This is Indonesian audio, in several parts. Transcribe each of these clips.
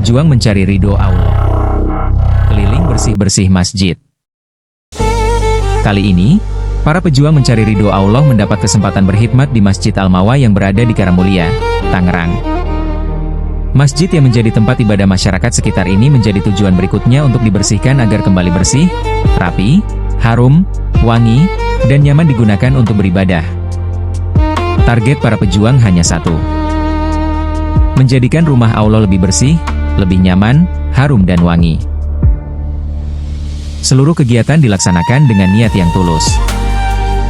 pejuang mencari ridho Allah. Keliling bersih-bersih masjid. Kali ini, para pejuang mencari ridho Allah mendapat kesempatan berkhidmat di Masjid Al-Mawa yang berada di Karamulya, Tangerang. Masjid yang menjadi tempat ibadah masyarakat sekitar ini menjadi tujuan berikutnya untuk dibersihkan agar kembali bersih, rapi, harum, wangi, dan nyaman digunakan untuk beribadah. Target para pejuang hanya satu: menjadikan rumah Allah lebih bersih, lebih nyaman, harum dan wangi. Seluruh kegiatan dilaksanakan dengan niat yang tulus,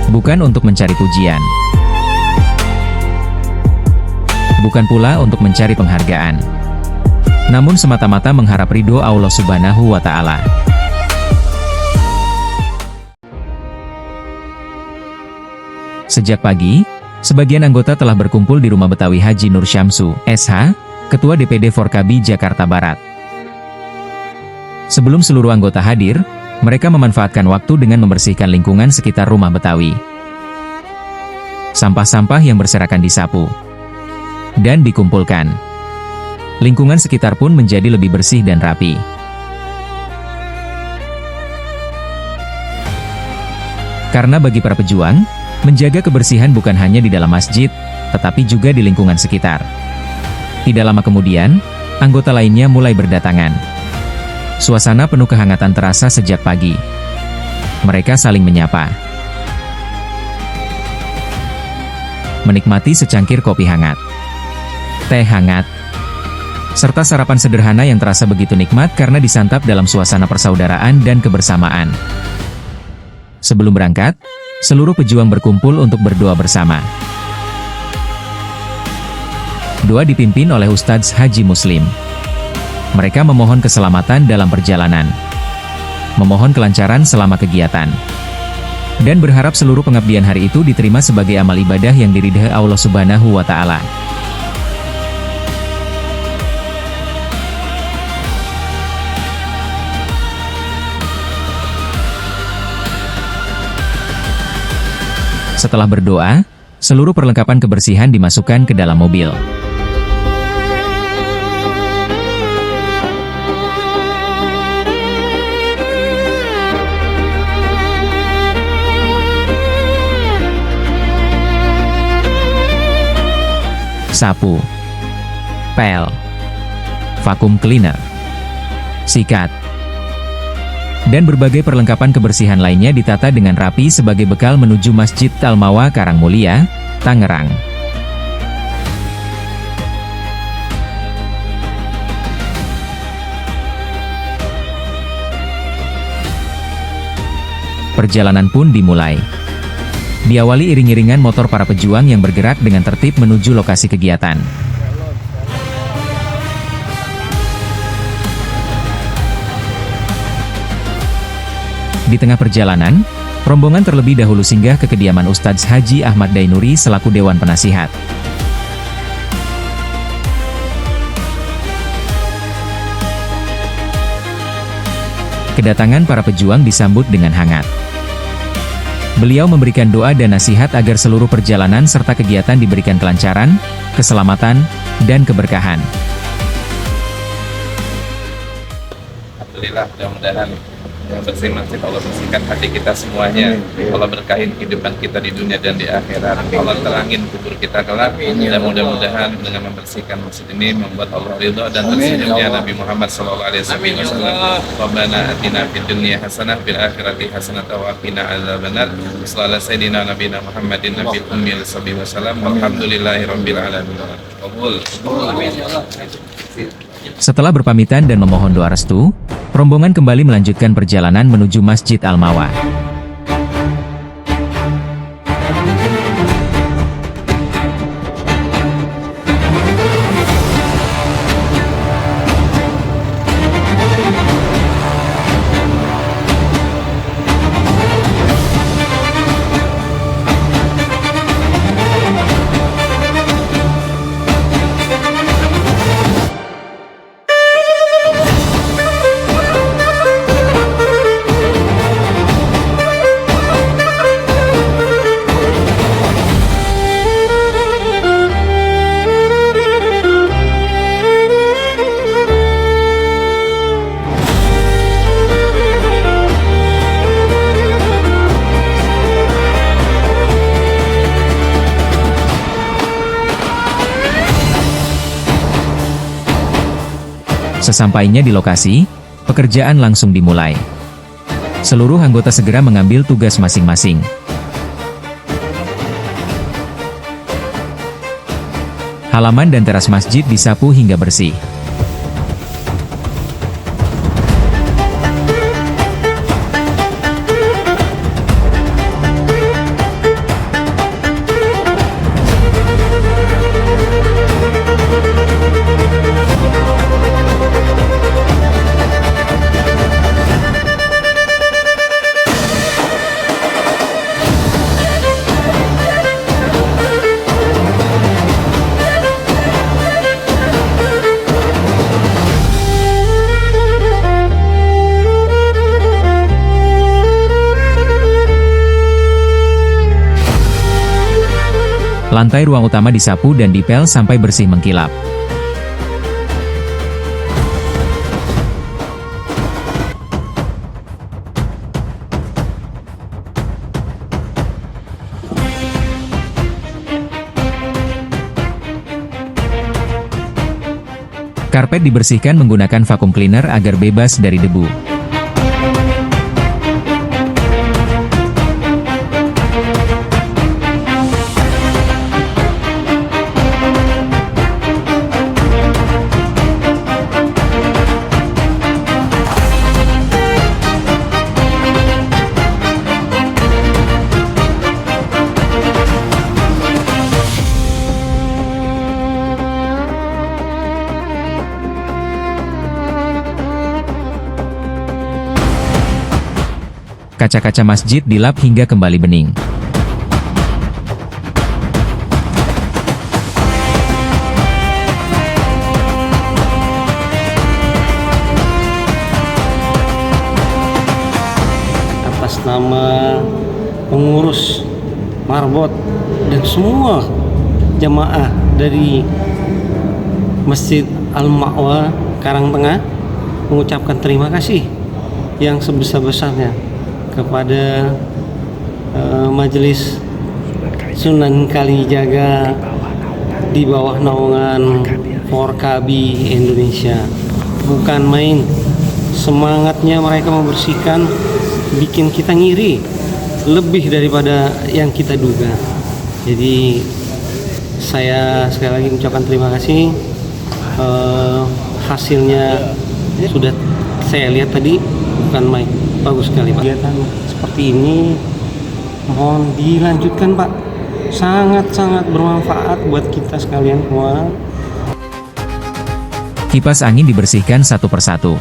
bukan untuk mencari pujian, bukan pula untuk mencari penghargaan, namun semata-mata mengharap ridho Allah Subhanahu wa Ta'ala. Sejak pagi, sebagian anggota telah berkumpul di rumah Betawi Haji Nur Syamsu, SH, Ketua DPD Forkabi Jakarta Barat. Sebelum seluruh anggota hadir, mereka memanfaatkan waktu dengan membersihkan lingkungan sekitar rumah Betawi. Sampah-sampah yang berserakan disapu dan dikumpulkan. Lingkungan sekitar pun menjadi lebih bersih dan rapi. Karena bagi para pejuang, menjaga kebersihan bukan hanya di dalam masjid, tetapi juga di lingkungan sekitar. Tidak lama kemudian, anggota lainnya mulai berdatangan. Suasana penuh kehangatan terasa sejak pagi. Mereka saling menyapa, menikmati secangkir kopi hangat, teh hangat, serta sarapan sederhana yang terasa begitu nikmat karena disantap dalam suasana persaudaraan dan kebersamaan. Sebelum berangkat, seluruh pejuang berkumpul untuk berdoa bersama. Doa dipimpin oleh Ustadz Haji Muslim. Mereka memohon keselamatan dalam perjalanan, memohon kelancaran selama kegiatan, dan berharap seluruh pengabdian hari itu diterima sebagai amal ibadah yang diridhai Allah Subhanahu wa Ta'ala. Setelah berdoa, seluruh perlengkapan kebersihan dimasukkan ke dalam mobil. Sapu, pel, vakum cleaner, sikat, dan berbagai perlengkapan kebersihan lainnya ditata dengan rapi sebagai bekal menuju Masjid Al-Mawa Karangmulya, Tangerang. Perjalanan pun dimulai. Diawali iring-iringan motor para pejuang yang bergerak dengan tertib menuju lokasi kegiatan. Di tengah perjalanan, rombongan terlebih dahulu singgah ke kediaman Ustadz Haji Ahmad Dainuri selaku Dewan Penasihat. Kedatangan para pejuang disambut dengan hangat. Beliau memberikan doa dan nasihat agar seluruh perjalanan serta kegiatan diberikan kelancaran, keselamatan, dan keberkahan. Alhamdulillah, mudah-mudahan yang bersih masjid Allah bersihkan hati kita semuanya. Allah berkahin kehidupan kita di dunia dan di akhirat. Allah terangin kubur kita kelak. Dan mudah-mudahan dengan membersihkan masjid ini membuat Allah ridha dan tersenyumnya Nabi Muhammad SAW. Rabbana atina fid dunya hasanah fil akhirati hasanah wa qina adzabannar. Sallallahu sayyidina nabiyina Muhammadin nabiyil ummi wasallam. Walhamdulillahirabbil alamin. Qabul. Setelah berpamitan dan memohon doa restu, rombongan kembali melanjutkan perjalanan menuju Masjid Al-Mawa. Sesampainya di lokasi, pekerjaan langsung dimulai. Seluruh anggota segera mengambil tugas masing-masing. Halaman dan teras masjid disapu hingga bersih. Lantai ruang utama disapu dan dipel sampai bersih mengkilap. Karpet dibersihkan menggunakan vakum cleaner agar bebas dari debu. Kaca-kaca masjid dilap hingga kembali bening. Atas nama pengurus marbot dan semua jamaah dari Masjid Al-Ma'wa Karangtengah mengucapkan terima kasih yang sebesar-besarnya kepada Majelis Sunan Kalijaga di bawah naungan Forkabi Indonesia. Bukan main, semangatnya mereka membersihkan bikin kita ngiri lebih daripada yang kita duga. Jadi saya sekali lagi mengucapkan terima kasih. Hasilnya sudah saya lihat tadi, bukan main, bagus sekali Pak. Kegiatan seperti ini mohon dilanjutkan Pak, sangat-sangat bermanfaat buat kita sekalian semua. Kipas angin dibersihkan satu persatu.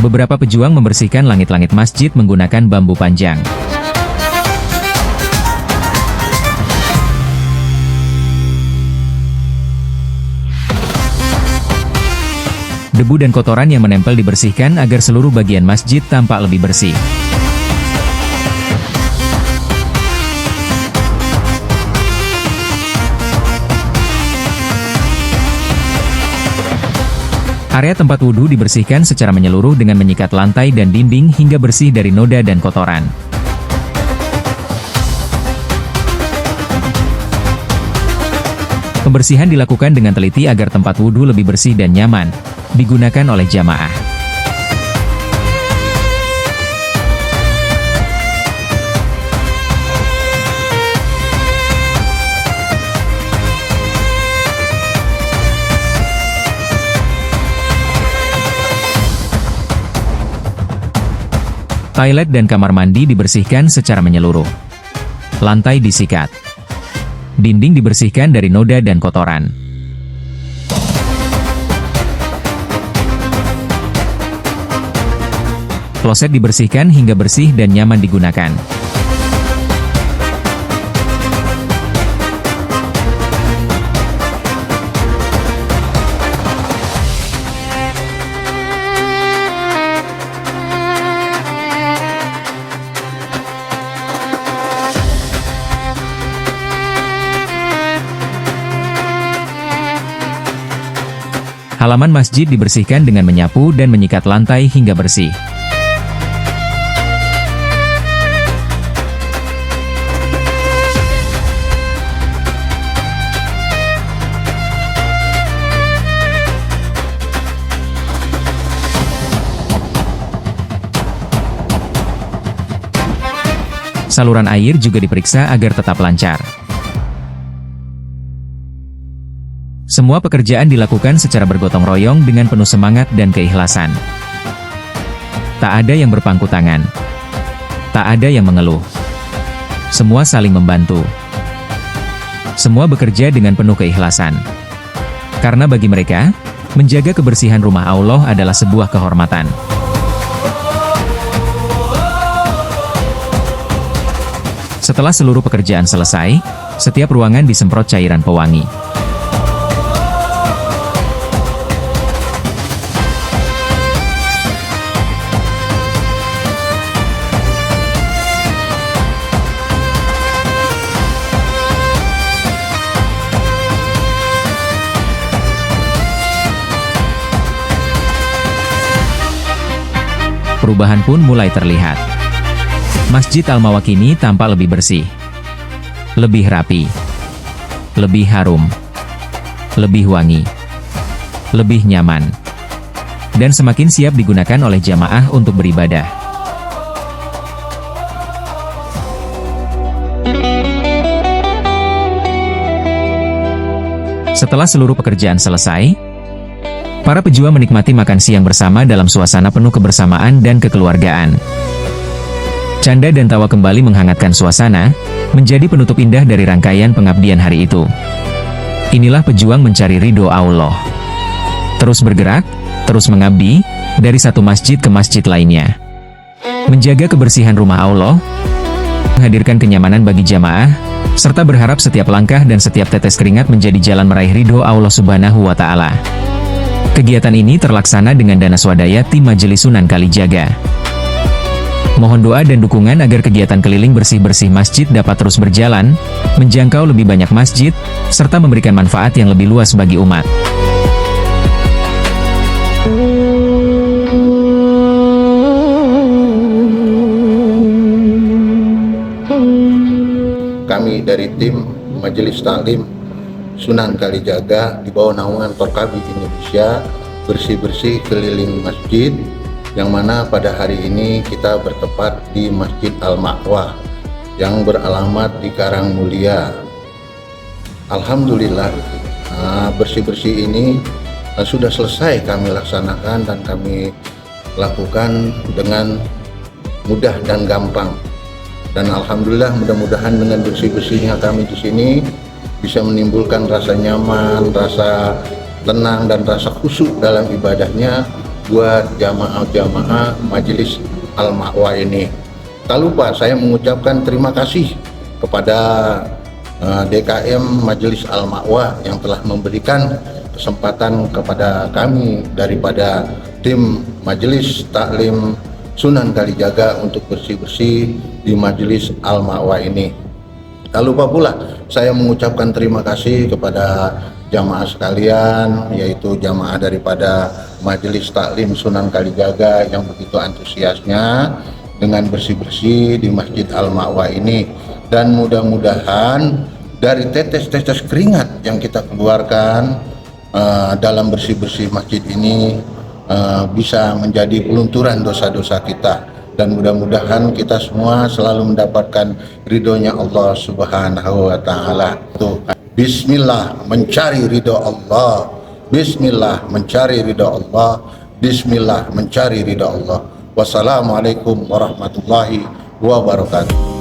Beberapa pejuang membersihkan langit-langit masjid menggunakan bambu panjang. Debu dan kotoran yang menempel dibersihkan agar seluruh bagian masjid tampak lebih bersih. Area tempat wudhu dibersihkan secara menyeluruh dengan menyikat lantai dan dinding hingga bersih dari noda dan kotoran. Pembersihan dilakukan dengan teliti agar tempat wudhu lebih bersih dan nyaman digunakan oleh jamaah. Toilet dan kamar mandi dibersihkan secara menyeluruh. Lantai disikat. Dinding dibersihkan dari noda dan kotoran. Kloset dibersihkan hingga bersih dan nyaman digunakan. Halaman masjid dibersihkan dengan menyapu dan menyikat lantai hingga bersih. Saluran air juga diperiksa agar tetap lancar. Semua pekerjaan dilakukan secara bergotong royong dengan penuh semangat dan keikhlasan. Tak ada yang berpangku tangan. Tak ada yang mengeluh. Semua saling membantu. Semua bekerja dengan penuh keikhlasan. Karena bagi mereka, menjaga kebersihan rumah Allah adalah sebuah kehormatan. Setelah seluruh pekerjaan selesai, setiap ruangan disemprot cairan pewangi. Perubahan pun mulai terlihat. Masjid Al-Mawah kini tampak lebih bersih, lebih rapi, lebih harum, lebih wangi, lebih nyaman, dan semakin siap digunakan oleh jamaah untuk beribadah. Setelah seluruh pekerjaan selesai, para pejuang menikmati makan siang bersama dalam suasana penuh kebersamaan dan kekeluargaan. Canda dan tawa kembali menghangatkan suasana, menjadi penutup indah dari rangkaian pengabdian hari itu. Inilah pejuang mencari ridho Allah. Terus bergerak, terus mengabdi, dari satu masjid ke masjid lainnya. Menjaga kebersihan rumah Allah, menghadirkan kenyamanan bagi jamaah, serta berharap setiap langkah dan setiap tetes keringat menjadi jalan meraih ridho Allah Subhanahu wa Ta'ala. Kegiatan ini terlaksana dengan dana swadaya tim Majelis Sunan Kalijaga. Mohon doa dan dukungan agar kegiatan keliling bersih-bersih masjid dapat terus berjalan, menjangkau lebih banyak masjid, serta memberikan manfaat yang lebih luas bagi umat. Kami dari tim Majelis Taklim Sunan Kalijaga di bawah naungan Porkabi Indonesia bersih-bersih keliling masjid, yang mana pada hari ini kita bertempat di Masjid Al-Ma'wah yang beralamat di Karangmulia. Alhamdulillah, bersih-bersih ini sudah selesai kami laksanakan dan kami lakukan dengan mudah dan gampang. Dan alhamdulillah, mudah-mudahan dengan bersih-bersihnya kami di sini bisa menimbulkan rasa nyaman, rasa tenang, dan rasa khusyuk dalam ibadahnya buat jamaah-jamaah Majelis Al-Ma'wah ini. Tak lupa saya mengucapkan terima kasih kepada DKM Majelis Al-Ma'wah yang telah memberikan kesempatan kepada kami daripada tim Majelis Taklim Sunan Kalijaga untuk bersih-bersih di Majelis Al-Ma'wah ini. Tak lupa pula saya mengucapkan terima kasih kepada jamaah sekalian, yaitu jamaah daripada Majelis Taklim Sunan Kalijaga yang begitu antusiasnya dengan bersih-bersih di Masjid Al-Ma'wah ini. Dan mudah-mudahan dari tetes-tetes keringat yang kita keluarkan dalam bersih-bersih masjid ini bisa menjadi pelunturan dosa-dosa kita. Dan mudah-mudahan kita semua selalu mendapatkan ridhonya Allah Subhanahu wa Ta'ala. Bismillah mencari ridho Allah. Bismillah mencari ridho Allah. Bismillah mencari ridho Allah. Wassalamualaikum warahmatullahi wabarakatuh.